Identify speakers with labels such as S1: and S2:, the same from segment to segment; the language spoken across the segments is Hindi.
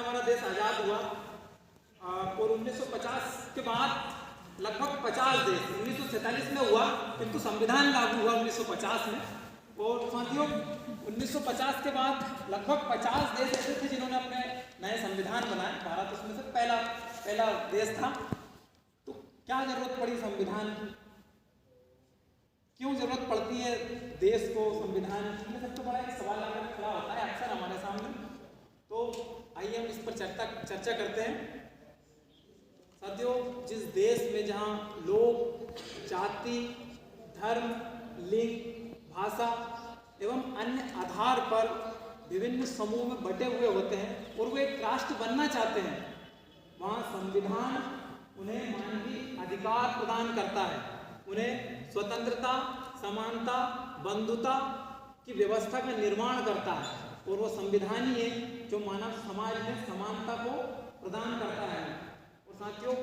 S1: में हमारा देश आज़ाद हुआ और 1950 के बाद लगभग 50 देश, 1947 में हुआ किंतु संविधान लागू हुआ 1950 में। और साथियों 1950 के बाद लगभग 50 देश ऐसे थे जिन्होंने अपने नए संविधान बनाए। भारत उसमें से पहला देश था। तो क्या जरूरत पड़ी संविधान की, क्यों जरूरत पड़ती है देश को संविधान की, सबसे बड़ा एक सवाल आकर खड़ा होता है अक्सर हमारे सामने। तो आइए हम इस पर चर्चा करते हैं। साथियों, जिस देश में जहाँ लोग जाति, धर्म, लिंग, भाषा एवं अन्य आधार पर विभिन्न समूह में बटे हुए होते हैं और वे एक राष्ट्र बनना चाहते हैं, वहाँ संविधान उन्हें मानवीय अधिकार प्रदान करता है, उन्हें स्वतंत्रता, समानता, बंधुता की व्यवस्था का निर्माण करता है। और वो संविधान ही है जो मानव समाज में समानता को प्रदान करता है। और साथियों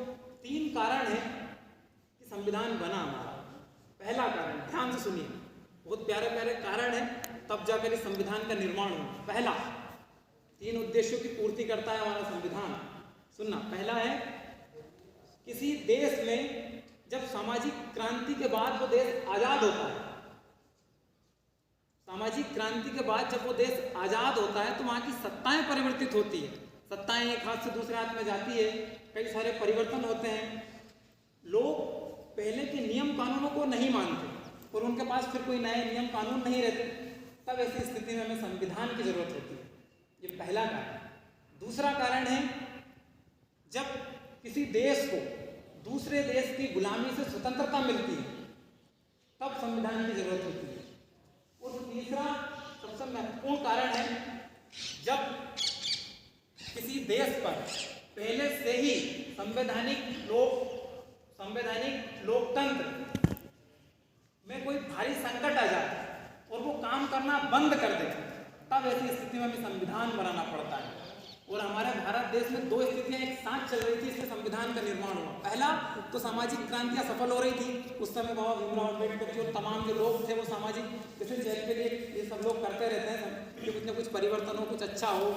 S1: 3 कारण है कि संविधान बना हमारा। पहला कारण, ध्यान से सुनिए, बहुत प्यारे प्यारे कारण है, तब जाकर इस संविधान का निर्माण हुआ। पहला, 3 उद्देश्यों की पूर्ति करता है हमारा संविधान। सुनना, पहला है किसी देश में जब सामाजिक क्रांति के बाद वो देश आजाद होता है, सामाजिक क्रांति के बाद जब वो देश आजाद होता है तो वहां की सत्ताएं परिवर्तित होती है। सत्ताएं एक हाथ से दूसरे हाथ में जाती है, कई सारे परिवर्तन होते हैं। लोग पहले के नियम कानूनों को नहीं मानते और उनके पास फिर कोई नए नियम कानून नहीं रहते, तब ऐसी स्थिति में हमें संविधान की जरूरत होती है। ये पहला कारण। दूसरा कारण है जब किसी देश को दूसरे देश की गुलामी से स्वतंत्रता मिलती है, तब संविधान की जरूरत होती है। और तीसरा सबसे महत्वपूर्ण कारण है जब किसी देश पर पहले से ही संवैधानिक लोकतंत्र में कोई भारी संकट आ जाता है और वो काम करना बंद कर देता है, तब ऐसी स्थिति में हमें संविधान बनाना पड़ता है। और हमारे भारत देश में 2 स्थितियां एक साथ चल रही थी, इसलिए संविधान का निर्माण हुआ। पहला तो सामाजिक क्रांतियां सफल हो रही थी, उस समय बाबा भीमराव अम्बेडकर जो तमाम जो लोग थे वो सामाजिक जैसे चेहरे के लिए ये सब लोग करते रहते हैं कि कुछ ना कुछ परिवर्तन हो, कुछ अच्छा हो,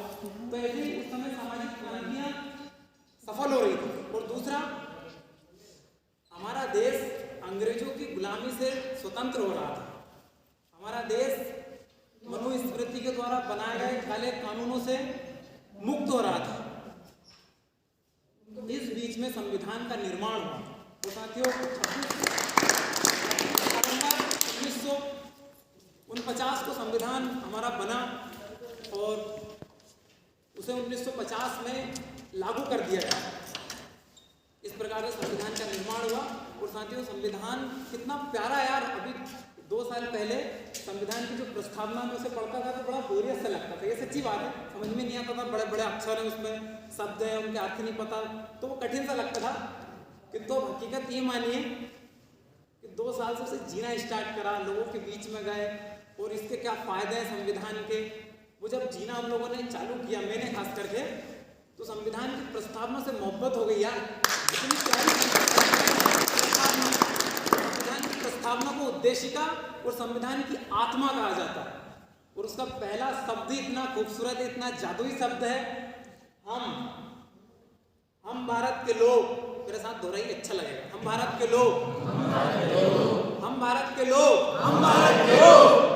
S1: तो ऐसे ही उस समय सामाजिक क्रांतियां सफल हो रही थी। और दूसरा, हमारा देश अंग्रेजों की गुलामी से स्वतंत्र हो रहा था। हमारा देश मनुस्मृति के द्वारा बनाए गए काले कानूनों से मुक्त हो रहा था। इस बीच में संविधान का निर्माण हुआ। तो साथियों 1949 को संविधान हमारा बना और उसे 1950 में लागू कर दिया गया। इस प्रकार से संविधान का निर्माण हुआ। और साथियों संविधान कितना प्यारा यार, अभी 2 साल पहले संविधान की जो प्रस्तावना में उसे पढ़ता था तो बड़ा बोरियत सा लगता था। ये सच्ची बात है, समझ में नहीं आता था, बड़े बड़े अक्षर हैं उसमें, शब्द हैं, उनके अर्थ नहीं पता, तो वो कठिन सा लगता था। किंतु हकीकत ये मानिए कि 2 साल से उसे जीना स्टार्ट करा, लोगों के बीच में गए और इसके क्या फायदे हैं संविधान के, वो जब जीना हम लोगों ने चालू किया, मैंने खास करके, तो संविधान की प्रस्तावना से मोहब्बत हो गई यार। इतनी प्यारी संविधान की प्रस्तावना को उद्देशिका और संविधान की आत्मा कहा जाता है। और उसका पहला शब्द ही इतना खूबसूरत है, इतना जादुई शब्द है, हम भारत के लोग। मेरे साथ दोहराइए, अच्छा लगेगा। हम भारत के लोग, हम भारत के लोग, हम भारत के लोग।